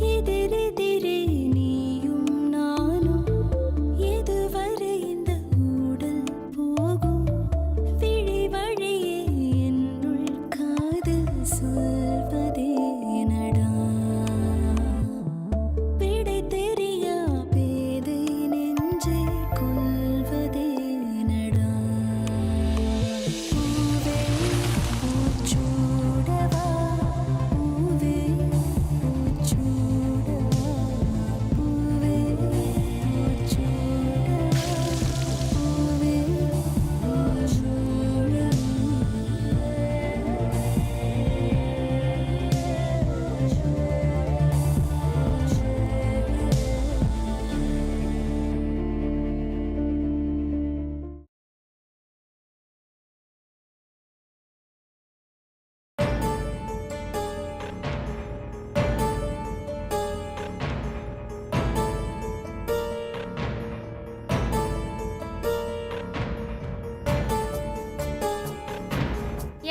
எதிரெதிரே நீயும் நானும் எதுவரை இந்த ஊடல் போகும் விழி வழியே என்னுள் காதல் சொல்வதே நடா விடை தெரியா பேதை நெஞ்சை கொள்வதே நடா பூவே பூச்சூடவா பூவே பூச்சூடவா பூவே பூச்சூடவா பூவே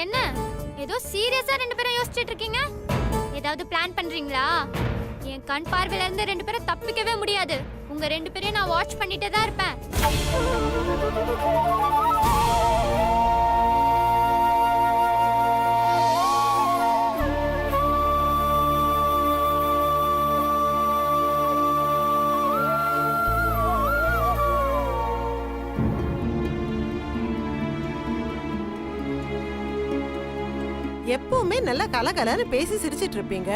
என்ன ஏதோ சீரியஸா ரெண்டு பேரும் யோசிச்சுட்டு இருக்கீங்க? ஏதாவது பிளான் பண்றீங்களா? என் கண் பார்வையில இருந்து ரெண்டு பேரும் தப்பிக்கவே முடியாது. உங்க ரெண்டு பேரையும் நான் வாட்ச் பண்ணிட்டே தான் இருப்பேன். எப்பவுமே நல்லா கலகலன்னு பேசி சிரிச்சிட்டு இருப்பீங்க.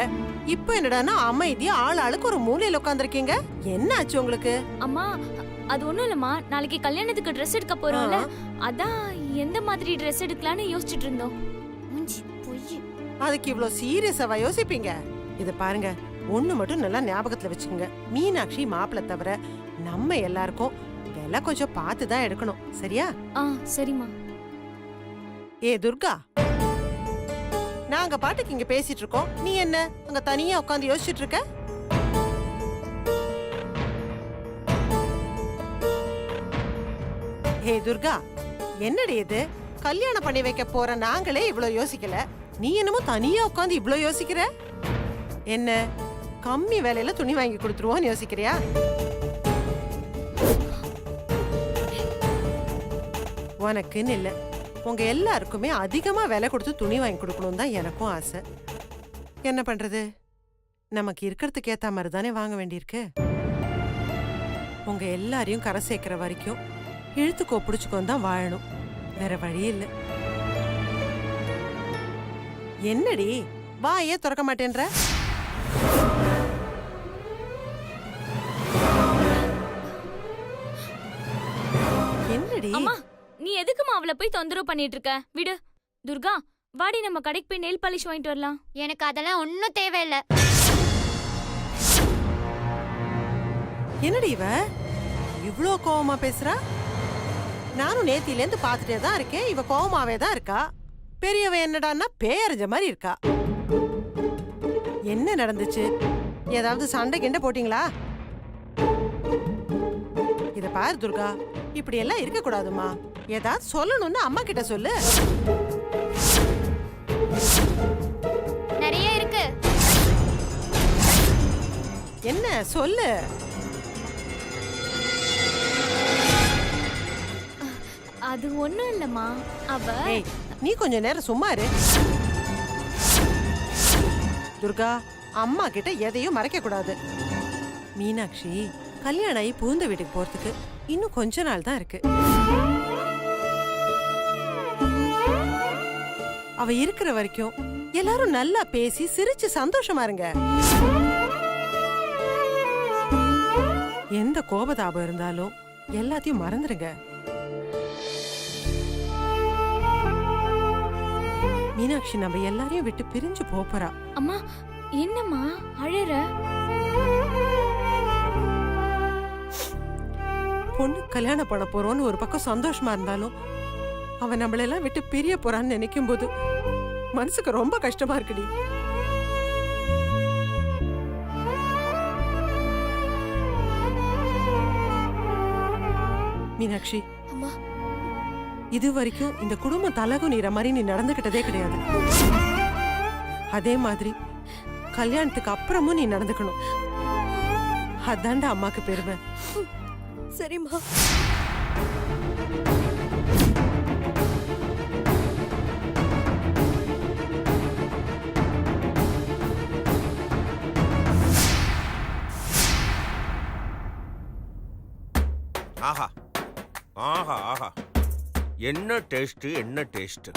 இப்போ என்னடான்னா அமைதியா ஆளுக்கு ஒரு மூலையில உட்காந்துருக்கீங்க. என்ன ஆச்சு உங்களுக்கு? அம்மா அது ஒண்ணும் இல்லம்மா, நாளைக்கு கல்யாணத்துக்கு ட்ரெஸ் எடுக்க போறோம்ல, அதான் எந்த மாதிரி ட்ரெஸ் எடுக்கலாம்னு யோசிச்சுட்டு இருந்தோம். அதுக்கு இவ்ளோ சீரியஸாவா யோசிப்பீங்க? இத பாருங்க, ஒண்ணு மட்டும் நல்லா ஞாபகத்துல வச்சுக்கோங்க. மீனாட்சி மாப்பிள்ளை தவிர நம்ம எல்லாருக்கும் விலை கொஞ்சம் பார்த்து தான் எடுக்கணும், சரியா? சரிம்மா. ஏ துர்கா, நாங்க பாட்டுக்கு இங்க பேசிட்டு இருக்கோம், நீ என்ன அங்க தனியா உட்காந்து யோசிச்சுட்டு இருக்க? ஹே துர்கா, என்னடி இது? கல்யாணம் பண்ணி வைக்க போற நாங்களே இவ்ளோ யோசிக்கல, நீ என்னமோ தனியா உட்காந்து இவ்ளோ யோசிக்கிற? என்ன கம்மி விலையில துணி வாங்கி கொடுத்துருவோன்னு யோசிக்கிறியா? உனக்குன்னு இல்ல, உங்க எல்லாருக்குமே அதிகமா விலை கொடுத்து துணி வாங்கி கொடுக்கணும் தான் எனக்கும் ஆசை. என்ன பண்றது, நமக்கு இருக்கிறதுக்கு ஏத்த மாதிரி தானே வாங்க வேண்டியிருக்கு. உங்க எல்லாரையும் கரை சேர்க்கிற வரைக்கும் இழுத்துக்கோ பிடிச்சுக்கோ தான் வாழணும், வேற வழி இல்லை. என்னடி வாயே திறக்க மாட்டேன்ற? என்னடி? அம்மா நீ எதுக்குமா அவளை போய் தொந்தரவு பண்ணிட்டு இருக்க? விடு. துர்கா வாடி, நம்ம கடைக்கு போய் நெயில் பாலிஷ் வாங்கிட்டு வரலாம். எனக்கு அதெல்லாம் ஒன்னும் தேவையில்லை. என்னடி இவ இவ்ளோ கோவமா பேசுறா? நானும் நேத்தில இருந்து பாத்துட்டே தான் இருக்கேன், இவ கோவமாவே தான் இருக்கா. பெரியவ என்னடான்னா பேயறிஞ்ச மாதிரி இருக்கா. என்ன நடந்துச்சு? ஏதாவது சண்டை கிண்ட போட்டீங்களா? இத பாரு துர்கா, இப்படி எல்லாம் இருக்க கூடாதுமா. ஏதாவது சொல்லணும்னு அம்மா கிட்ட சொல்லு. நிறைய இருக்கு. என்ன சொல்லு? அது ஒண்ணும் இல்லம்மா, அவ நீ கொஞ்ச நேரம் சும்மா இரு. துர்கா, அம்மா கிட்ட எதையும் மறைக்க கூடாது. மீனாட்சி கல்யாணம் ஆகி புகுந்த வீட்டுக்கு போறதுக்கு இன்னும் கொஞ்ச நாள் தான் இருக்கு. அவ இருக்கிற வரைக்கும் எல்லாரும் நல்லா பேசி சிரிச்சு சந்தோஷமா இருங்க. எந்த கோபதாபம் இருந்தாலும் எல்லாத்தையும் மறந்துருங்க. மீனாட்சி நம்ம எல்லாரையும் விட்டு பிரிஞ்சு போறா. அம்மா என்னம்மா அழற? பொண்ணு கல்யாணம் பண்ண போறோம்னு ஒரு பக்கம் சந்தோஷமா இருந்தாலும் அவன் நம்மளெல்லாம் விட்டு பிரிய போறான்னு நினைக்கும் போது மனசுக்கு ரொம்ப கஷ்டமா இருக்குடி. மீனாட்சி, இது வரைக்கும் இந்த குடும்பம் தலகு நீர மாதிரி நீ நடந்துகிட்டதே கிடையாது. அதே மாதிரி கல்யாணத்துக்கு அப்புறமும் நீ நடந்துக்கணும். அதான்டா அம்மாக்கு பெருமை. சரிம்மா. ஆஹா ஆஹா ஆஹா, என்ன டேஸ்ட், என்ன டேஸ்ட்.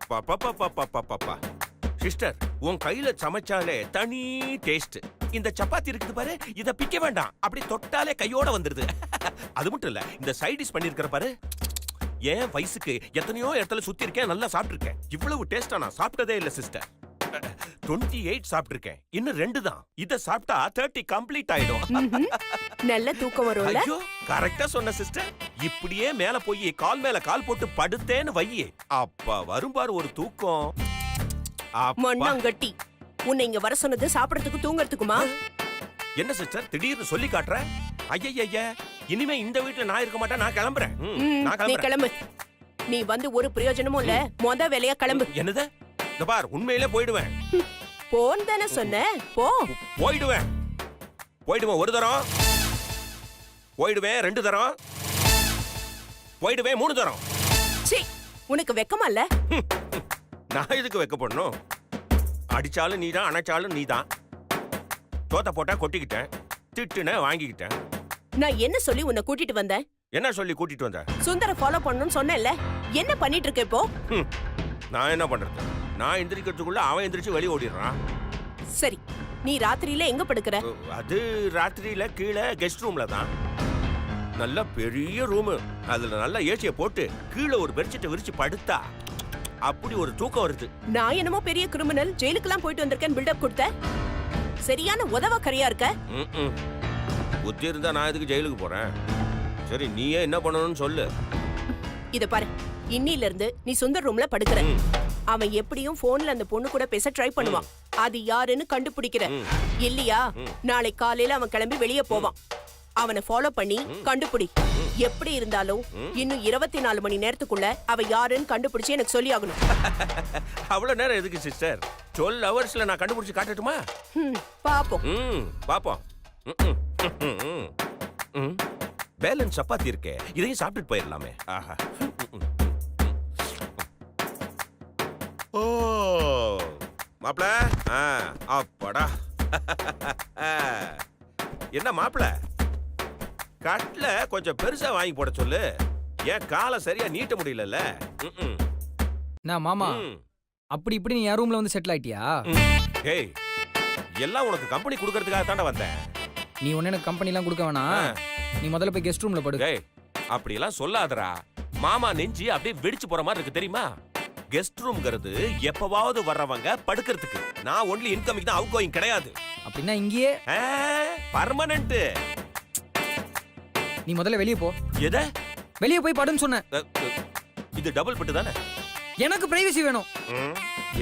பாப்பா சிஸ்டர், உன் கையில சமைச்சாலே தனி டேஸ்ட். இந்த சப்பாத்தி இருக்குது பாரு, இத பிக்க வேண்டாம், அப்படி தொட்டாலே கையோட வந்துருது. அது மட்டும் இல்ல, இந்த சைட் டிஷ் பண்ணிருக்கிற பாரு, என் வயசுக்கு எத்தனையோ இடத்துல சுத்தி இருக்கேன், நல்லா சாப்பிட்டிருக்கேன். இவ்வளவு டேஸ்டா நான் சாப்பிட்டதே இல்ல சிஸ்டர். 28 சாப்பிட்டிருக்கேன், இன்னும் 2 தான். இத சாப்பிட்டா 30 கம்ப்ளீட் ஆயிடும். நல்ல தூக்கம் வரும்ல. ஐயோ, கரெக்டா சொன்ன சிஸ்டர். இப்படியே மேல போய் கால் மேல கால் போட்டு படுத்தேன்னு வையே, அப்ப வரும் பாரு ஒரு தூக்கம். அப்பா. மண்ணாங்கட்டி, உன்னை இங்க வர சொன்னது சாப்பிடறதுக்கு தூங்கறதுக்குமா? என்ன சிஸ்டர் திடீர்னு சொல்லி காட்டுற? ஐயய்ய, இனிமே இந்த வீட்டுல நான் இருக்க மாட்டேன், நான் கிளம்புறேன். நான் நீ கிளம்புறேன். கிளம்பு. நீ வந்து ஒரு பிரயோஜனமும் இல்ல. மொத வேலையா கிளம்பு. என்னது? இந்த பார், உண்மையிலே போயிடுவேன். போன் தானே சொன்ன, போ. போயிடுவேன் ஒரு தரம், போயிடுவேன் 2 தரம், போயிடுவேன் 3 தரம். சீ, உனக்கு வெக்கமா இல்ல? நான் எதுக்கு வைக்க போடணும்? அடிச்சாலும் நீதான், அணைச்சாலும் நீதான். தோத்த போட்டா கொட்டிக்கிட்டேன், திட்டுன வாங்கிக்கிட்டேன். நான் என்ன சொல்லி உன்னை கூட்டிட்டு வந்தேன்? என்ன சொல்லி கூட்டிட்டு வந்த? சுந்தர ஃபாலோ பண்ணணும்னு சொன்னேன்ல. என்ன பண்ணிட்டு இருக்க இப்போ? நான் என்ன பண்றது? நான் எந்திரிக்கிறதுக்குள்ள அவன் எந்திரிச்சு வெளியே ஓடிடுறான். சரி, நீ ராத்திரியில எங்க படுக்கிற? அது ராத்திரியில கீழே கெஸ்ட் ரூம்ல தான். நல்ல பெரிய ரூமு, அதுல நல்ல ஏசிய போட்டு கீழே ஒரு பெட்ஷீட்டை விரிச்சு படுத்தா அப்படி ஒரு தூக்கம் வருது. நான் என்னமோ பெரிய கிரிமினல், ஜெயிலுக்கெல்லாம் போயிட்டு வந்திருக்கேன் பில்டப் கொடுத்த. சரியான உதவக்கரையா இருக்க. புத்தி இருந்தா நான் எதுக்கு ஜெயிலுக்கு போறேன்? சரி, நீயே என்ன பண்ணணும்னு சொல்லு. இத பாரு, இன்னில இருந்து நீ சுந்தர் ரூம்ல படுக்கிற. அவன் எப்படியும் போன்ல அந்த பொண்ணு கூட பேச ட்ரை பண்ணுவான். அது யாருன்னு கண்டுபிடிக்கிற. இல்லையா, நாளை காலையில அவன் கிளம்பி வெளியே போவான். அவனை ஃபாலோ பண்ணி கண்டுபிடி. எப்படி இருந்தாலும் இன்னும் 24 மணி நேரத்துக்குள்ள அவ யாருன்னு கண்டுபிடிச்சு எனக்கு சொல்லி ஆகணும். அவ்வளவு நேரம் எதுக்கு சிஸ்டர்? 12 ஹவர்ஸ்ல நான் கண்டுபிடிச்சு காட்டட்டுமா? பாப்போம். பாப்போம். பேலன்ஸ் சப்பாத்தி இருக்கே, இதையும் சாப்பிட்டுட்டு போயிடலாமே. ஆஹா. ஓ மாப்ள, அப்பாடா. என்ன மாப்ள, கட்ல கொஞ்சம் பெருசா வாங்கி போட சொல்லு. ஏன் காலை சரியா நீட்ட முடியல? நான் மாமா, அப்படி இப்படி நீ என் ரூம்ல வந்து செட்டில் ஆயிட்டியா? ஏய், எல்லாம் உனக்கு கம்பெனி கொடுக்கறதுக்காக தானே வந்தேன். நீ ஒன்னு எனக்கு கம்பெனி எல்லாம் கொடுக்க வேணாம். நீ முதல்ல போய் கெஸ்ட் ரூம்ல படு. ஏய், அப்படி எல்லாம் சொல்லாதடா. மாமா நெஞ்சி அப்படியே வெடிச்சு போற மாதிரி இருக்கு தெரியுமா? கெஸ்ட் ரூம்ங்கிறது எப்பவாவது வர்றவங்க படுக்கிறதுக்கு. நான் ஒன்லி இன்கமிங் தான், அவுட் கோயிங் கிடையாது. அப்படின்னா இங்கேயே பர்மனன்ட். நீ முதல்ல வெளியே போ. எத? வெளியே போய் படுன்னு சொன்ன. இது டபுள் பெட் தானே? எனக்கு பிரைவசி வேணும்.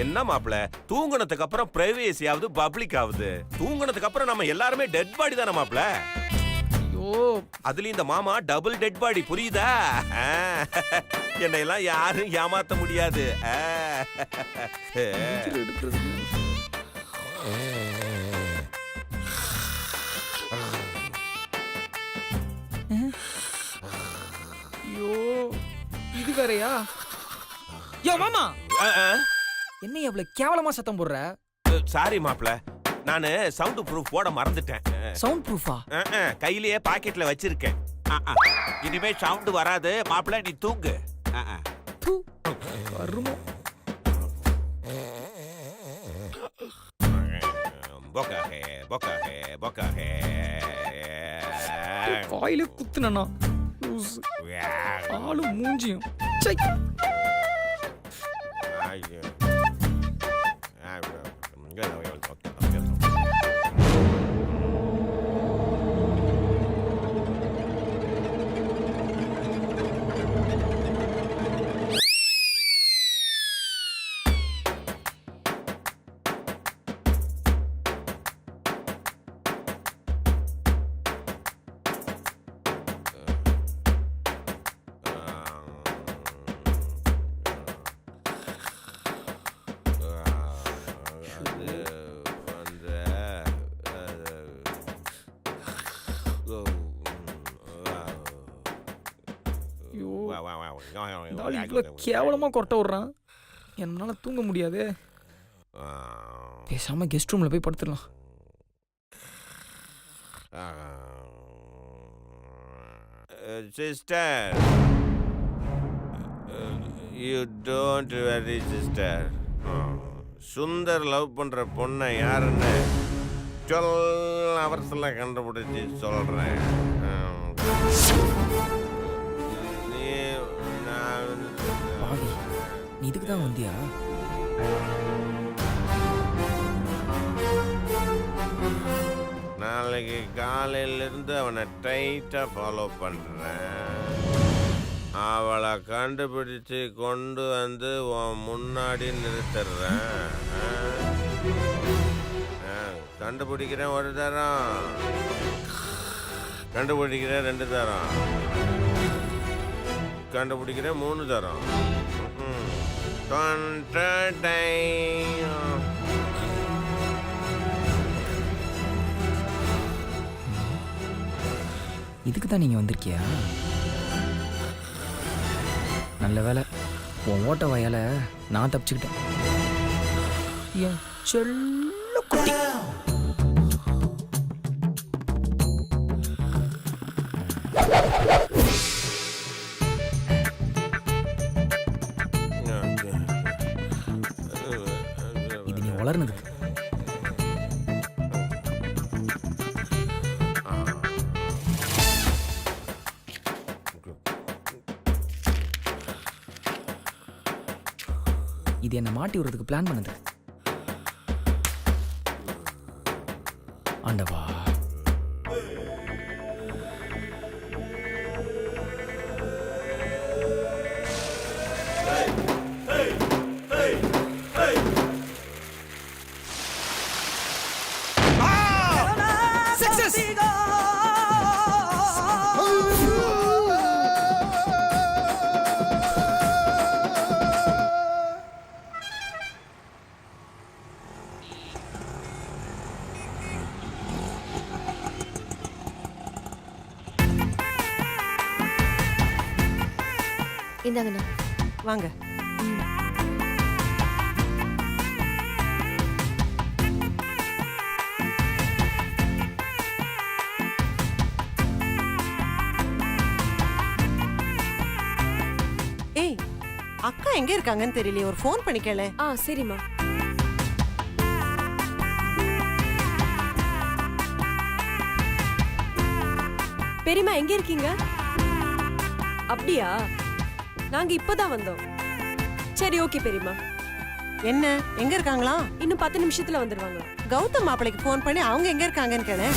என்ன மாப்ள, தூங்குனதுக்கு அப்புறம் பிரைவேசி ஆகுது, பப்ளிக் ஆகுது. தூங்குனதுக்கு அப்புறம் நம்ம எல்லாருமே டெட் பாடி தானே மாப்ள. ஐயோ, அதுல இந்த மாமா டபுள் டெட் பாடி, புரியுதா? என்னை எல்லாம் யாரும் ஏமாத்த முடியாது. ஐயோ, இது வேறயா? யோ மாமா, என்ன எவ்வளவு கேவலமா சத்தம் போடுற? சாரி மாப்ள, நானு சவுண்ட் ப்ரூஃப் போட மறந்துட்டேன். சவுண்ட் ப்ரூஃபா? கையிலேயே பாக்கெட்ல வச்சிருக்கேன். இனிமே சவுண்ட் வராது மாப்ள, நீ தூங்கு. வருமோ? பொக்காஹே பொக்காஹே பொக்காஹே. வாயில குத்துனா ஆளு மூஞ்சியும். சை. இந்த ஆள் இவ்வளோ கேவலமாக கொரட்டை விட்றான். என்னால் தூங்க முடியாது. பேசாமல் கெஸ்ட் ரூமில் போய் படுத்துடலாம். Sister, you don't very sister. Sundar love பண்ற பொண்ணை யாருன்னு அவர்ஸில் கண்டுபிடிச்சி சொல்றேன். பாவி, நீ இதுக்கு தான் வந்தியா? நாளைக்கு காலையிலிருந்து அவனை டைட்டாக ஃபாலோ பண்ணுறேன். அவளை கண்டுபிடிச்சு கொண்டு வந்து உன் முன்னாடி நிறுத்திடுறேன். கண்டுபிடிக்கிறேன் ஒரு தரம், கண்டுபிடிக்கிறேன் 2 தரம், கண்டுபிடிக்கிறேன் 3 தரம். இதுக்கு தான் நீங்கள் வந்திருக்கியா? நல்ல வேலை, உன் ஓட்ட வாயால் நான் தப்பிச்சுக்கிட்டேன். என் செல்ல குட்டி. இது நீ வளர்னதுக்கு. இது என்ன மாட்டி விடுறதுக்கு பிளான் பண்ணது. ஆண்டவா, இந்தாங்கண்ணா. வாங்க. ஏய், அக்கா எங்க இருக்காங்கன்னு தெரியலையே, ஒரு ஃபோன் பண்ணி கேளு. சரிம்மா. பெரியம்மா எங்க இருக்கீங்க? அப்படியா? நாங்க இப்பதான் வந்தோம். சரி, ஓகே பெரியம்மா. என்ன, எங்க இருக்காங்களா? இன்னும் 10 நிமிஷத்துல வந்துருவாங்க. கௌதம் மாப்பிளைக்கு ஃபோன் பண்ணி அவங்க எங்க இருக்காங்கன்னு கேளு.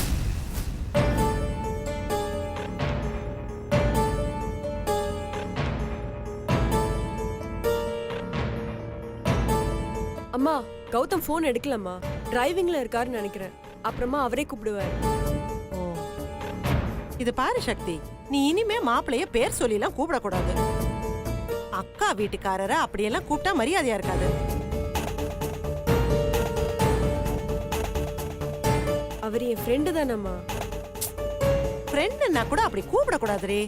அம்மா, கௌதம் ஃபோன் எடுக்கலம்மா. டிரைவிங்ல இருக்காருன்னு நினைக்கிறேன். அப்புறமா அவரே கூப்பிடுவார். ஓ, இது பாரு சக்தி, நீ இனிமே மாப்பிளைய பேர் சொல்லிலாம் கூப்பிடக்கூடாது. அக்கா வீட்டுக்காரரை அப்படியெல்லாம் கூப்பிட்டா மரியாதையா இருக்காது. அவர் என் ஃப்ரெண்டு தானம்மா. ஃப்ரெண்டுன்னா கூட அப்படி கூப்பிடக்கூடாதுரே.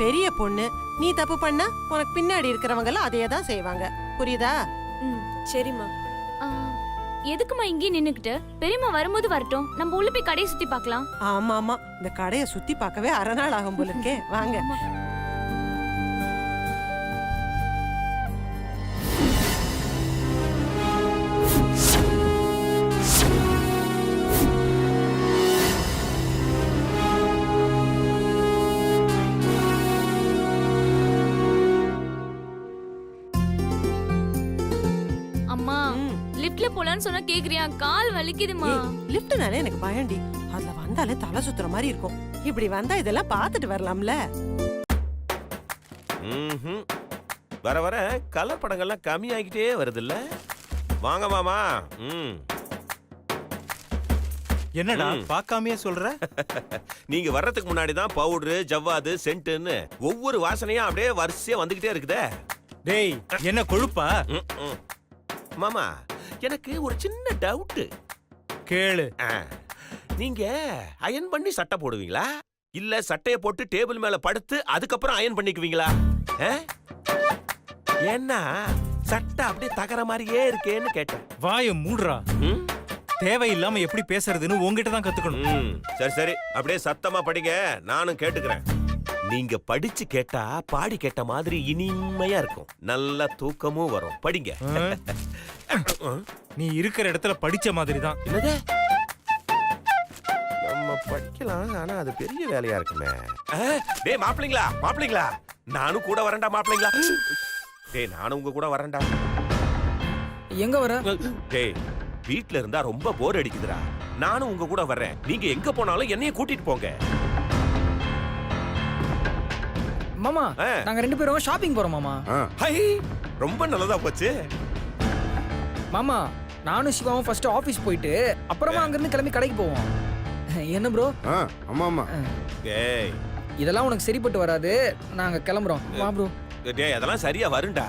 பெரிய பொண்ணு, நீ தப்பு பண்ணா உனக்கு பின்னாடி இருக்கிறவங்க எல்லாம் அதையே தான் செய்வாங்க. புரியுதா? சரிம்மா. எதுக்குமா இங்கே நின்னுக்கிட்டு? பெரியம்மா வரும்போது வரட்டும், நம்ம உள்ள போய் கடையை சுத்தி பார்க்கலாம். ஆமா ஆமா, இந்த கடையை சுத்தி பார்க்கவே அரை நாள் ஆகும் போல இருக்கே. வாங்க. அம்மா, லிஃப்ட்ல போலான்னு சொன்னா கேக்குறியா? கால் வலிக்குதுமா. லிஃப்ட்னாலே எனக்கு பயண்டி. அதுல வந்தாலே தலை சுத்துற மாதிரி இருக்கும். இப்படி வந்தா இதெல்லாம் பார்த்துட்டு வரலாம்ல. வர வர கலர் படங்கள்லாம் கம்மியாகிட்டே வருதுல்ல. வாங்க மாமா. என்னடா பார்க்காமயே சொல்ற? நீங்க வர்றதுக்கு முன்னாடி தான் பவுடரு, ஜவ்வாது, சென்ட்னு ஒவ்வொரு வாசனையும் அப்படியே வரிசையா வந்துகிட்டே இருக்குதே. டேய், என்ன கொழுப்பா? மாமா, எனக்கு ஒரு சின்ன டவுட். கேளு. நீங்க அயன் பண்ணி சட்டை போடுவீங்களா இல்ல சட்டைய போட்டு டேபிள் மேல படுத்து அதுக்கப்புறம் அயன் பண்ணிக்குவீங்களா? ஏன்னா சட்டை அப்படியே தகர மாதிரியே இருக்கேன்னு கேட்டேன். வாய மூடுறா. ம்? தேவையில்லாம எப்படி பேசுறதுன்னு உங்ககிட்ட தான் கத்துக்கணும். ம், சரி சரி அப்படியே சத்தமா படிங்க, நானும் கேட்டுக்கிறேன். நீங்க படிச்சு கேட்டா பாடி கேட்ட மாதிரி இனிமையா இருக்கும், நல்ல தூக்கமும் வரும். படிங்க. நீ இருக்கிற இடத்துல படிச்ச மாதிரி தான். என்னது? நம்ம படிக்கலாம், ஆனா அது பெரிய வேலையா இருக்குமே. டேய் மாப்பிள்ளைங்களா, மாப்பிள்ளைங்களா, நானும் கூட வரேன்டா மாப்பிள்ளைங்களா. டேய் நானும் உங்க கூட வரேன்டா. எங்க வர? டேய் வீட்ல இருந்தா ரொம்ப போர் அடிக்குதுடா, நானும் உங்க கூட வர்றேன். நீங்க எங்க போனாலும் என்னைய கூட்டிட்டு போங்க. மாமா நாங்க 2 பேரும் ஷாப்பிங் போறோம் மாமா. ஹை, ரொம்ப நல்லதா போச்சு. மாமா நானும் சிவாவும் ஃபர்ஸ்ட் ஆபீஸ் போயிட்டு அப்புறமா அங்க இருந்து கிளம்பி கடைக்கு போவோம். என்ன ப்ரோ? ஆமா ஆமா. டேய் இதெல்லாம் உனக்கு சரிப்பட்டு வராது, நாங்க கிளம்புறோம். வா ப்ரோ. டேய் அதெல்லாம் சரியா வரும்டா.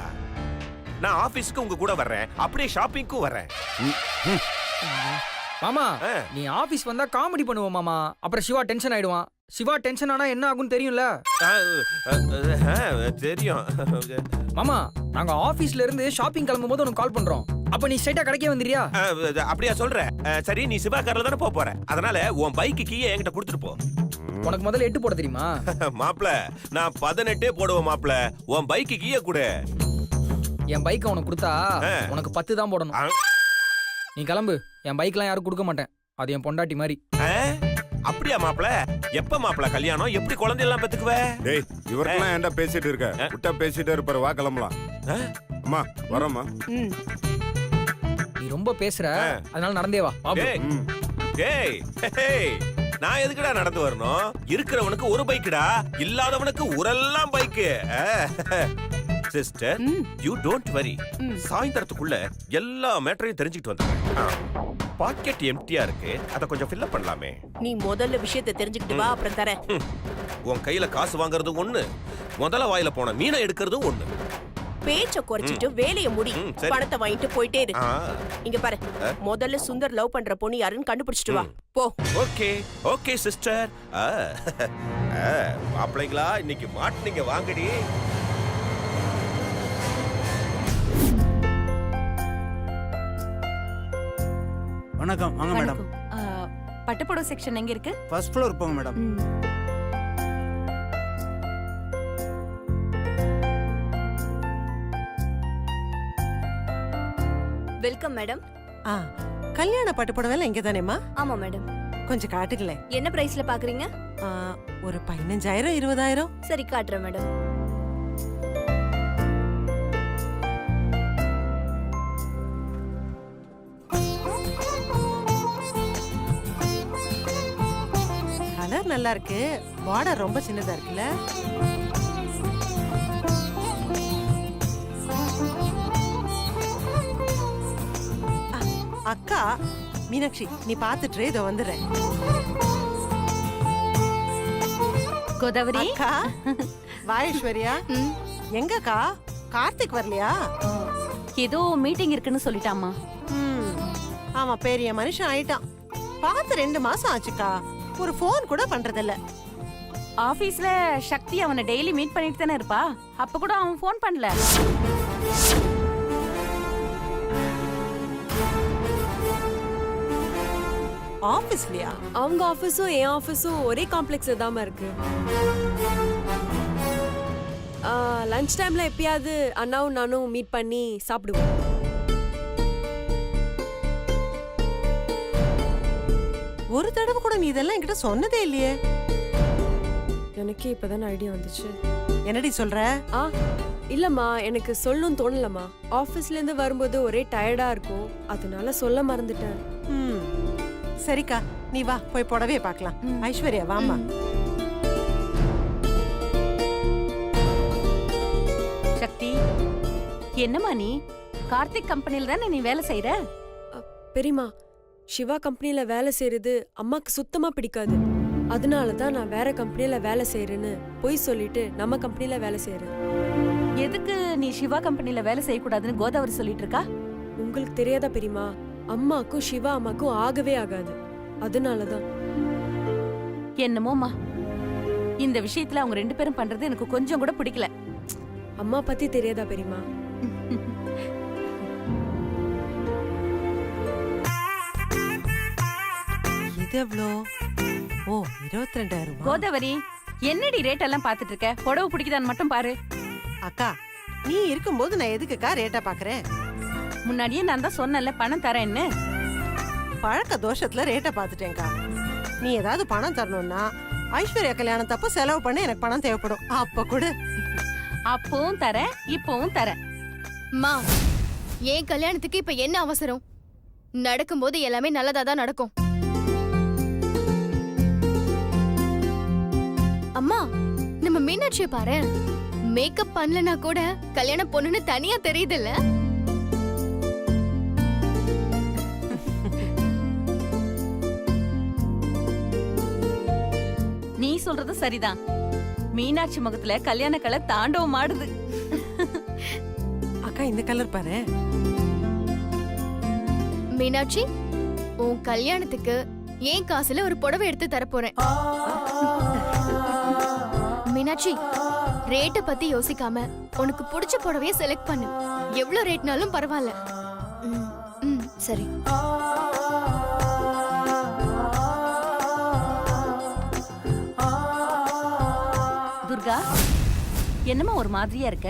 நான் ஆபீஸ்க்கு உங்க கூட வர்றேன், அப்படியே ஷாப்பிங்க்கும் வர்றேன். மாமா நீ ஆபீஸ் வந்தா காமெடி பண்ணுவோம் மாமா, அப்புறம் சிவா டென்ஷன் ஆயிடுவான். சிவா டென்ஷன் ஆனா என்ன ஆகும்னு தெரியும்ல? தெரியும். மாமா நாங்க ஆபீஸ்ல இருந்து ஷாப்பிங் கிளம்பும் போது உனக்கு கால் பண்றோம், அப்ப நீ ஸ்ட்ரைட்டா கடைக்கே வந்துறியா? அப்படியா சொல்ற? சரி நீ சிவா கார்ல தானே போற, அதனால உன் பைக்கு கீயை என்கிட்ட கொடுத்துட்டு போ. உனக்கு முதல்ல 8 போட தெரியுமா? மாப்ள நான் 18 போடுவேன் மாப்ள, உன் பைக்கு கீயை கொடு. என் பைக்கை உனக்கு கொடுத்தா உனக்கு 10 தான் போடணும். நீ கிளம்பு, என் பைக்லாம் யாரும் கொடுக்க மாட்டேன், அது என் பொண்டாட்டி மாதிரி. அப்படியா மாப்ள? எப்ப மாப்ள கல்யாணம்? எப்படி குழந்தை எல்லாம் பெத்துக்குவ? டேய் இவரெல்லாம் ஏன்டா பேசிட்டு இருக்க? விட்டா பேசிட்டே இருப்பாரு, வா கிளம்பலாம். அம்மா வரமா. நீ ரொம்ப பேசுற, அதனால நடந்தே வா. டேய் டேய் நான் எதுக்குடா நடந்து வரணும்? இருக்கிறவனுக்கு ஒரு பைக்குடா, இல்லாதவனுக்கு ஊரெல்லாம் bike. Sister you don't worry, சாயந்தரத்துக்குள்ள எல்லா மேட்டரையும் தெரிஞ்சுக்கிட்டு வந்தேன். பாக்கெட் எம்டியா இருக்கு, அத கொஞ்சம் ஃபில் அப் பண்ணலாமே. நீ முதல்ல விஷயத்தை தெரிஞ்சுக்கிட்டு வா, அப்புறம் தரேன். உன் கையில காசு வாங்குறது ஒண்ணு, முதல்ல வாயில போன மீனை எடுக்கிறதும் ஒண்ணு. பேச்ச குறைச்சிட்டு வேலைய முடி, பணத்தை வாங்கிட்டு போயிட்டே இரு. இங்க பாரு, முதல்ல சுந்தர் லவ் பண்ற பொண்ணு யாருன்னு கண்டுபிடிச்சிட்டு வா போ. Okay okay sister. மாப்பிள்ளைங்களா இன்னைக்கு மாட்டினீங்க, வாங்கடி. வணக்கம், வாங்க மேடம். பட்டுப்புடவை செக்ஷன் எங்க இருக்கு? ஃபர்ஸ்ட் ஃப்ளோர் போங்க மேடம். Welcome madam. கல்யாண பட்டு புடவை இங்க தானேம்மா? ஆமா மேடம். கொஞ்சம் காட்டுங்களேன். என்ன பிரைஸ்ல பாக்குறீங்க? ஒரு 15,000 20,000. சரி காட்டுறேன் மேடம். கலர் நல்லா இருக்கு, பார்டர் ரொம்ப சின்னதா இருக்குல்ல? அக்கா மீனாட்சி நீ பாத்துட்டு இதோ வந்துடுறேன். கோதாவரி அக்கா வாயேஸ்வரியா எங்கக்கா? கார்த்திக் வரலையா? ஏதோ மீட்டிங் இருக்குன்னு சொல்லிட்டாமா. ஆமா பெரிய மனுஷன் ஆயிட்டான், பார்த்து 2 மாசம் ஆச்சுக்கா, ஒரு போன் கூட பண்றதில்ல. ஆபீஸ்ல சக்தி அவனை டெய்லி மீட் பண்ணிட்டு தானே இருப்பா, அப்ப கூட அவன் போன் பண்ணல. ஆபீஸ்லயா? அவங்க ஆபீஸும் என் ஆபீஸும் ஒரே காம்ப்ளெக்ஸ்ல தான் இருக்கு. லஞ்ச் டைம்ல எப்பயாவது அண்ணாவும் நானும் மீட் பண்ணி சாப்பிடுவோம். ஒரு தடவை கூட நீ இதெல்லாம் என்கிட்ட சொன்னதே இல்லையே. எனக்கே இப்பதான் ஐடியா வந்துச்சு. என்னடி சொல்ற? இல்லம்மா, எனக்கு சொல்லணும்னு தோணலம்மா. ஆபீஸ்ல இருந்து வரும்போது ஒரே டயர்டா இருக்கும், அதனால சொல்ல மறந்துட்டேன். சரிக்கா நீ வா, போய் புடவைய பார்க்கலாம். ஐஸ்வர்யா வாமா. சக்தி என்னம்மா நீ கார்த்திக் கம்பெனில தானே நீ வேலை செய்யற? பெரியம்மா, சிவா கம்பெனில வேலை செய்யறது அம்மாக்கு சுத்தமா பிடிக்காது, அதனால தான் நான் வேற கம்பெனில வேலை செய்யறேன்னு பொய் சொல்லிட்டு நம்ம கம்பெனில வேலை செய்யறேன். எதுக்கு நீ சிவா கம்பெனில வேலை செய்யக்கூடாதுன்னு கோதாவரி சொல்லிட்டு இருக்கா? உங்களுக்கு தெரியாதா பெரியம்மா, அம்மாக்கும் சிவா அம்மாக்கும் ஆகவே ஆகாது, அதனாலதான். என்னமோமா, இந்த விஷயத்துல அவங்க 2 பேரும் பண்றது எனக்கு கொஞ்சம் கூட பிடிக்கல. அம்மா பத்தி தெரியாதா பெரியமா? இது எவ்வளோ? ஓ 22,000. கோதாவரி, என்னடி ரேட் எல்லாம் பாத்துட்டு இருக்க? புடவை பிடிக்குதான்னு மட்டும் பாரு. அக்கா நீ இருக்கும்போது நான் எதுக்குக்கா ரேட்டா பாக்குறேன்? முன்னாடியே நான் தான் சொன்னேன்ல பணம் தரேன்னு. பழக்க தோஷத்துல ரேட்டை பார்த்துட்டேன்க்கா. நீ ஏதாவது பணம் தரணும்னா ஐஸ்வர்யா கல்யாணத்தப்ப செலவு பண்ண எனக்கு பணம் தேவைப்படும். அப்ப கூட அப்பவும் தரேன், இப்பவும் தரேன். மா, ஏன் கல்யாணத்துக்கு இப்ப என்ன அவசரம்? நடக்கும்போது எல்லாமே நல்லதா தான் நடக்கும். அம்மா, நம்ம மீனாட்சியை பாரு, மேக்கப் பண்ணலனா கூட கல்யாண பொண்ணுன்னு தனியா தெரியுதுல்ல? நீ சொல்றது சரிதான். மீனாட்சி முகத்துல கல்யாண கலை தாண்டவம் ஆடுது. அக்கா இந்த கலர் பாரு. மீனாட்சி, உன் கல்யாணத்துக்கு ஏன் காசுல ஒரு புடவை எடுத்து தரப்போறேன். மீனாட்சி, ரேட்டை பத்தி யோசிக்காம உனக்கு பிடிச்ச புடவைய செலக்ட் பண்ணு. எவ்வளவு ரேட்னாலும் பரவாயில்ல. சரி. துர்கா, என்னமா ஒரு மாதிரியா இருக்க?